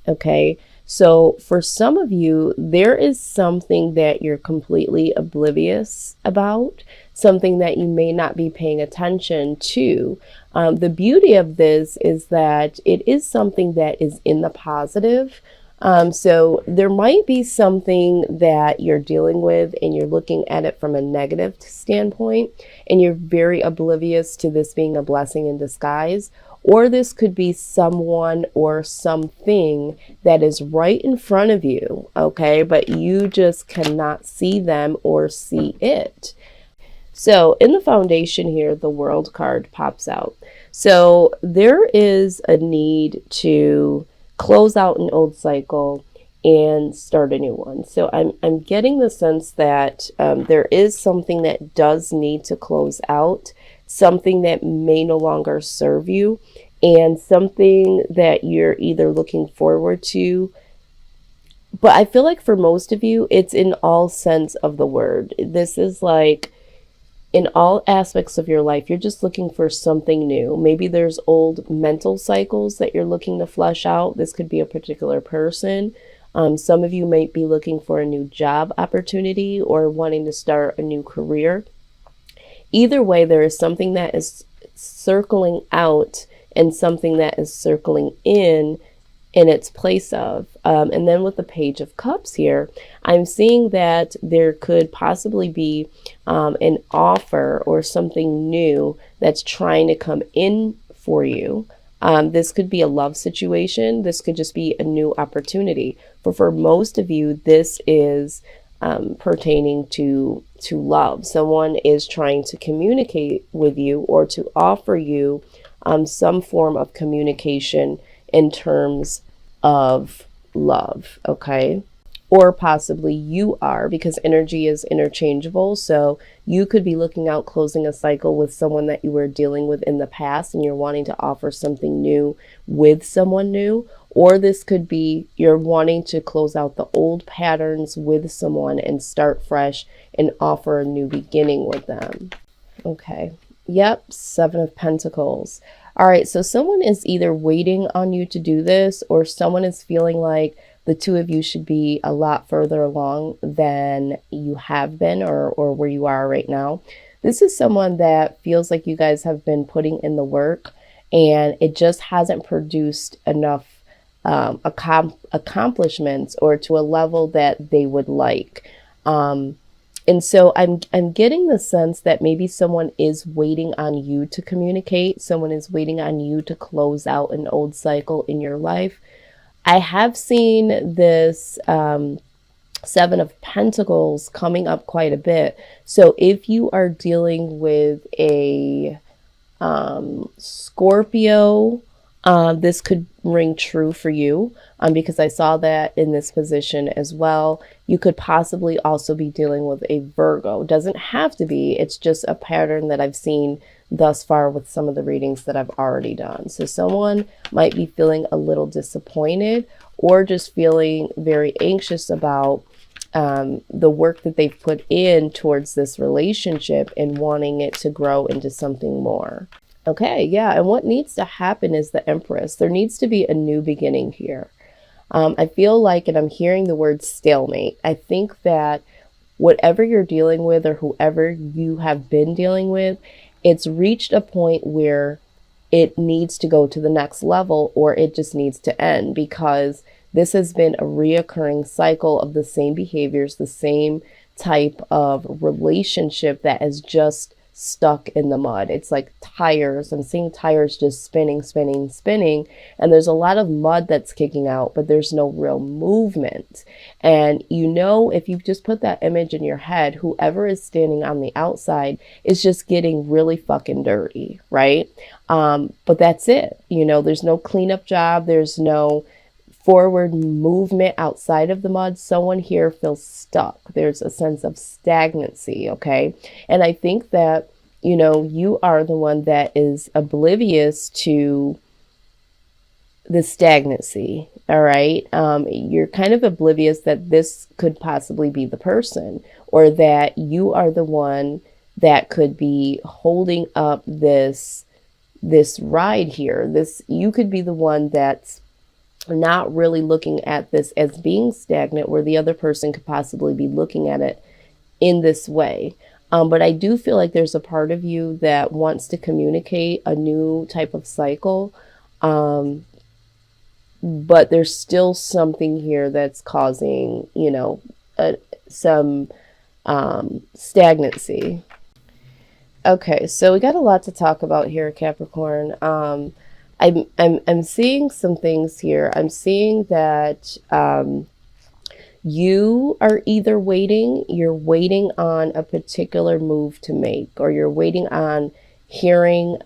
Okay. So for some of you, there is something that you're completely oblivious about, something that you may not be paying attention to. The beauty of this is that it is something that is in the positive. So there might be something that you're dealing with and you're looking at it from a negative standpoint, and you're very oblivious to this being a blessing in disguise. Or this could be someone or something that is right in front of you, okay? But you just cannot see them or see it. So in the foundation here, the World card pops out. So there is a need to close out an old cycle and start a new one. So I'm getting the sense that there is something that does need to close out, something that may no longer serve you, and something that you're either looking forward to. But I feel like for most of you, it's in all sense of the word. This is like in all aspects of your life, you're just looking for something new. Maybe there's old mental cycles that you're looking to flush out. This could be a particular person. Some of you might be looking for a new job opportunity or wanting to start a new career. Either way, there is something that is circling out and something that is circling in its place of. And then with the Page of Cups here, I'm seeing that there could possibly be an offer or something new that's trying to come in for you. This could be a love situation. This could just be a new opportunity. But for most of you, this is pertaining to love. Someone is trying to communicate with you or to offer you some form of communication in terms of love, okay? Or possibly you are, because energy is interchangeable. So you could be looking out, closing a cycle with someone that you were dealing with in the past, and you're wanting to offer something new with someone new. Or this could be you're wanting to close out the old patterns with someone and start fresh and offer a new beginning with them. Okay. Yep. 7 of Pentacles. All right. So someone is either waiting on you to do this, or someone is feeling like the two of you should be a lot further along than you have been or where you are right now. This is someone that feels like you guys have been putting in the work and it just hasn't produced enough accomplishments or to a level that they would like. And so I'm getting the sense that maybe someone is waiting on you to communicate. Someone is waiting on you to close out an old cycle in your life. I have seen this 7 of Pentacles coming up quite a bit. So if you are dealing with a Scorpio, this could ring true for you because I saw that in this position as well. You could possibly also be dealing with a Virgo. Doesn't have to be. It's just a pattern that I've seen thus far with some of the readings that I've already done. So someone might be feeling a little disappointed or just feeling very anxious about the work that they've put in towards this relationship and wanting it to grow into something more. Okay, yeah, and what needs to happen is the Empress. There needs to be a new beginning here. I feel like, and I'm hearing the word stalemate. I think that whatever you're dealing with or whoever you have been dealing with, it's reached a point where it needs to go to the next level or it just needs to end, because this has been a reoccurring cycle of the same behaviors, the same type of relationship that has just stuck in the mud. It's like tires. I'm seeing tires just spinning, spinning, spinning. And there's a lot of mud that's kicking out, but there's no real movement. And you know, if you just put that image in your head, whoever is standing on the outside is just getting really fucking dirty, right? But that's it. You know, there's no cleanup job. There's no forward movement outside of the mud. Someone here feels stuck. There's a sense of stagnancy, okay? And I think that, you know, you are the one that is oblivious to the stagnancy, all right? You're kind of oblivious that this could possibly be the person, or that you are the one that could be holding up this ride here. You could be the one that's not really looking at this as being stagnant, where the other person could possibly be looking at it in this way. But I do feel like there's a part of you that wants to communicate a new type of cycle. But there's still something here that's causing, some stagnancy. Okay, so we got a lot to talk about here, Capricorn. I'm seeing some things here. I'm seeing that you are either you're waiting on a particular move to make, or you're waiting on hearing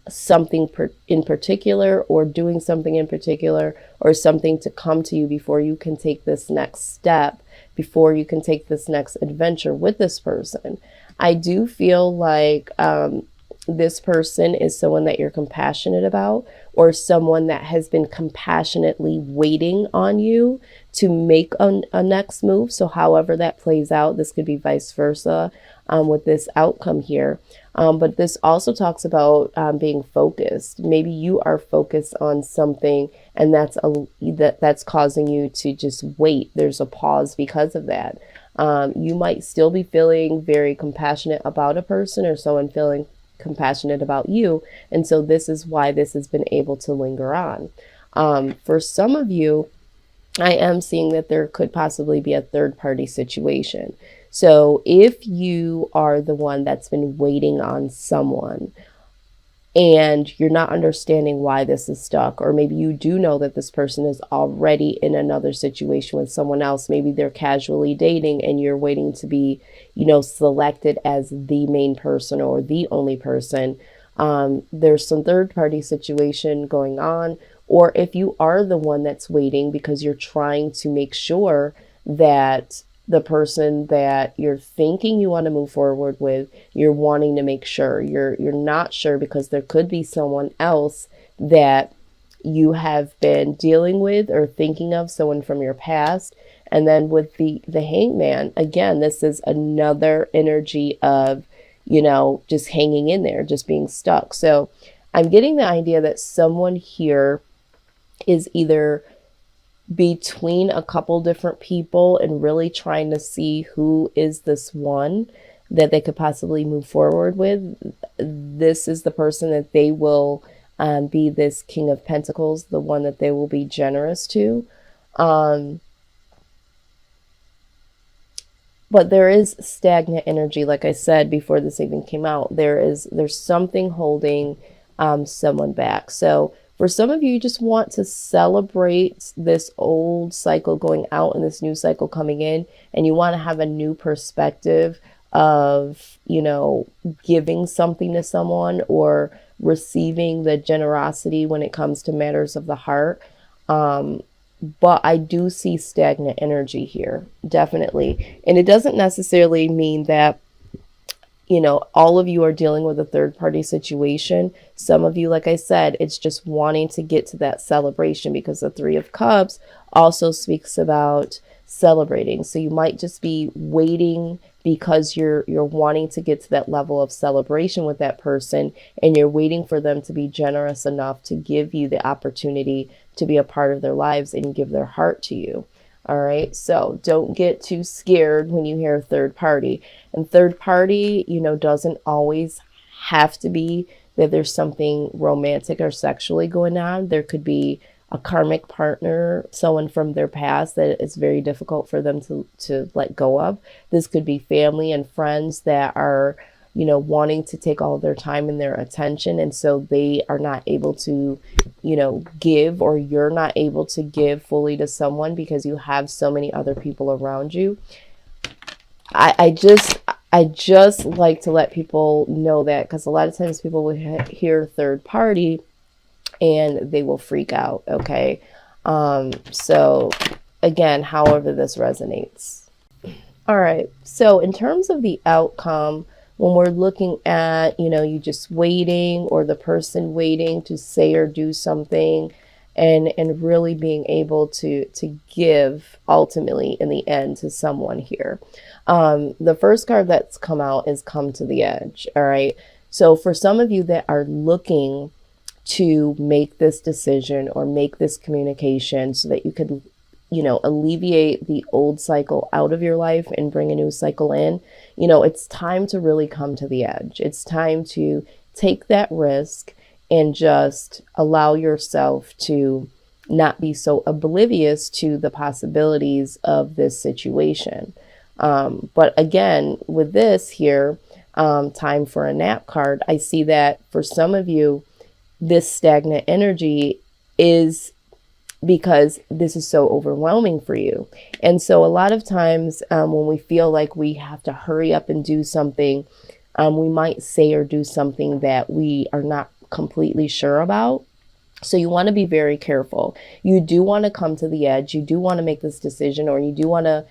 something in particular, or doing something in particular, or something to come to you before you can take this next step, before you can take this next adventure with this person. I do feel like this person is someone that you're compassionate about, or someone that has been compassionately waiting on you to make a next move. So however that plays out, this could be vice versa with this outcome here. But this also talks about being focused. Maybe you are focused on something, and that's causing you to just wait. There's a pause because of that. You might still be feeling very compassionate about a person, or someone feeling compassionate about you. And so this is why this has been able to linger on. For some of you, I am seeing that there could possibly be a third party situation. So if you are the one that's been waiting on someone, and you're not understanding why this is stuck, or maybe you do know that this person is already in another situation with someone else, maybe they're casually dating and you're waiting to be, selected as the main person or the only person. There's some third party situation going on. Or if you are the one that's waiting because you're trying to make sure that the person that you're thinking you want to move forward with, you're wanting to make sure. You're not sure because there could be someone else that you have been dealing with or thinking of, someone from your past. And then with the hangman, again, this is another energy of, just hanging in there, just being stuck. So I'm getting the idea that someone here is either between a couple different people and really trying to see who is this one that they could possibly move forward with. This is the person that they will be this King of Pentacles, the one that they will be generous to. But there is stagnant energy, like I said before this even came out. There's something holding someone back. So for some of you, you just want to celebrate this old cycle going out and this new cycle coming in, and you want to have a new perspective of, giving something to someone or receiving the generosity when it comes to matters of the heart. But I do see stagnant energy here, definitely. And it doesn't necessarily mean that all of you are dealing with a third party situation. Some of you, like I said, it's just wanting to get to that celebration, because the Three of Cups also speaks about celebrating. So you might just be waiting because you're wanting to get to that level of celebration with that person, and you're waiting for them to be generous enough to give you the opportunity to be a part of their lives and give their heart to you. All right. So don't get too scared when you hear third party. And third party, doesn't always have to be that there's something romantic or sexually going on. There could be a karmic partner, someone from their past that it's very difficult for them to let go of. This could be family and friends that are, wanting to take all their time and their attention. And so they are not able to, give, or you're not able to give fully to someone because you have so many other people around you. I just like to let people know that, because a lot of times people will hear third party and they will freak out. Okay. So again, however this resonates. All right. So in terms of the outcome, when we're looking at, you just waiting, or the person waiting to say or do something, and really being able to give ultimately in the end to someone here. The first card that's come out is Come to the Edge. All right. So for some of you that are looking to make this decision or make this communication so that you could, alleviate the old cycle out of your life and bring a new cycle in. It's time to really come to the edge. It's time to take that risk and just allow yourself to not be so oblivious to the possibilities of this situation. But again, with this here, time for a nap card, I see that for some of you, this stagnant energy is because this is so overwhelming for you. And so a lot of times when we feel like we have to hurry up and do something, we might say or do something that we are not completely sure about. So you want to be very careful. You do want to come to the edge. You do want to make this decision, or you do want to,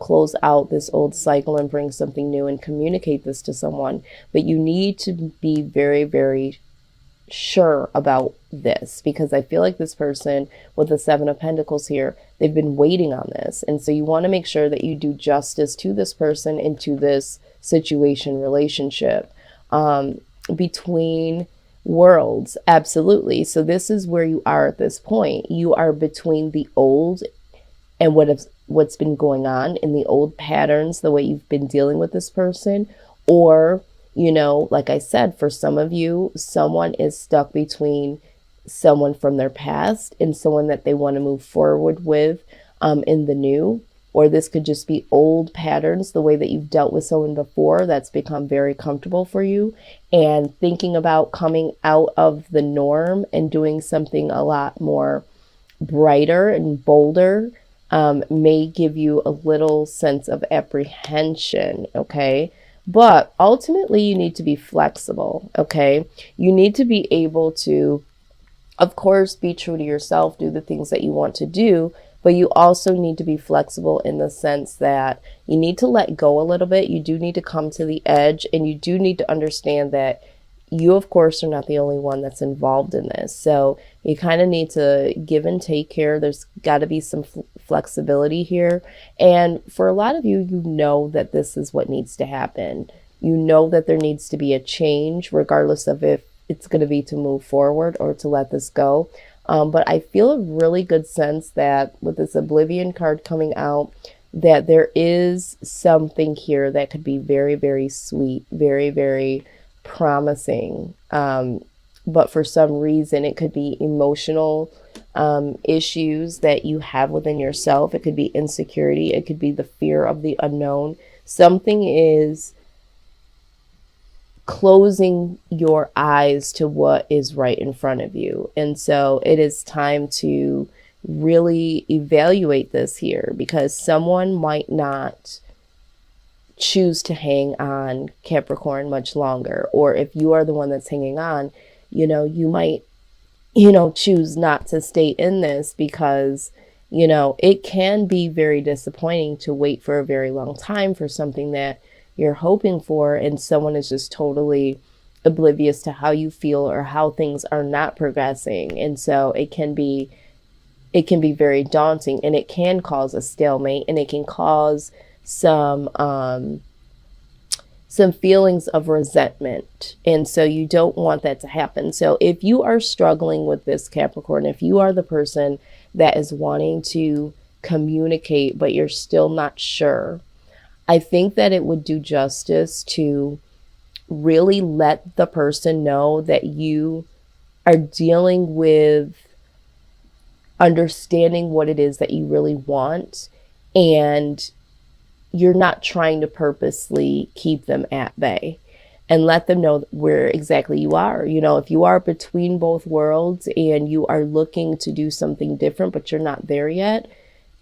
close out this old cycle and bring something new and communicate this to someone. But you need to be very, very sure about this, because I feel like this person with the Seven of Pentacles here, they've been waiting on this. And so you want to make sure that you do justice to this person and to this situation, relationship, between worlds. Absolutely. So this is where you are at this point. You are between the old and what's been going on in the old patterns, the way you've been dealing with this person, or like I said, for some of you, someone is stuck between someone from their past and someone that they want to move forward with in the new. Or this could just be old patterns, the way that you've dealt with someone before that's become very comfortable for you. And thinking about coming out of the norm and doing something a lot more brighter and bolder may give you a little sense of apprehension, okay? But ultimately, you need to be flexible, okay? You need to be able to, of course, be true to yourself, do the things that you want to do, but you also need to be flexible in the sense that you need to let go a little bit. You do need to come to the edge, and you do need to understand that you, of course, are not the only one that's involved in this. So you kind of need to give and take here. There's got to be some flexibility here. And for a lot of you, you know that this is what needs to happen. You know that there needs to be a change, regardless of if it's going to be to move forward or to let this go. But I feel a really good sense that with this Oblivion card coming out, that there is something here that could be very, very sweet, very, very promising. But for some reason, it could be emotional issues that you have within yourself. It could be insecurity. It could be the fear of the unknown. Something is closing your eyes to what is right in front of you. And so it is time to really evaluate this here, because someone might not choose to hang on, Capricorn, much longer. Or if you are the one that's hanging on, you might, choose not to stay in this, because, it can be very disappointing to wait for a very long time for something that you're hoping for, and someone is just totally oblivious to how you feel or how things are not progressing. And so it can be very daunting, and it can cause a stalemate, and it can cause some feelings of resentment. And so you don't want that to happen. So if you are struggling with this, Capricorn, if you are the person that is wanting to communicate, but you're still not sure, I think that it would do justice to really let the person know that you are dealing with understanding what it is that you really want, and you're not trying to purposely keep them at bay, and let them know where exactly you are. If you are between both worlds and you are looking to do something different, but you're not there yet,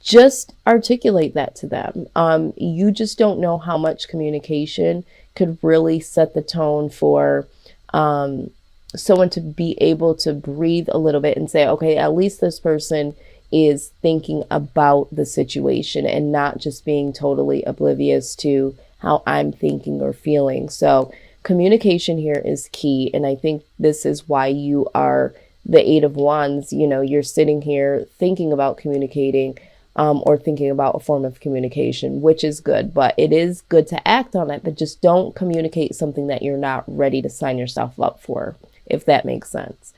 just articulate that to them. You just don't know how much communication could really set the tone for someone to be able to breathe a little bit and say, okay, at least this person is thinking about the situation and not just being totally oblivious to how I'm thinking or feeling. So communication here is key. And I think this is why you are the Eight of Wands. You're sitting here thinking about communicating, or thinking about a form of communication, which is good. But it is good to act on it, but just don't communicate something that you're not ready to sign yourself up for, if that makes sense.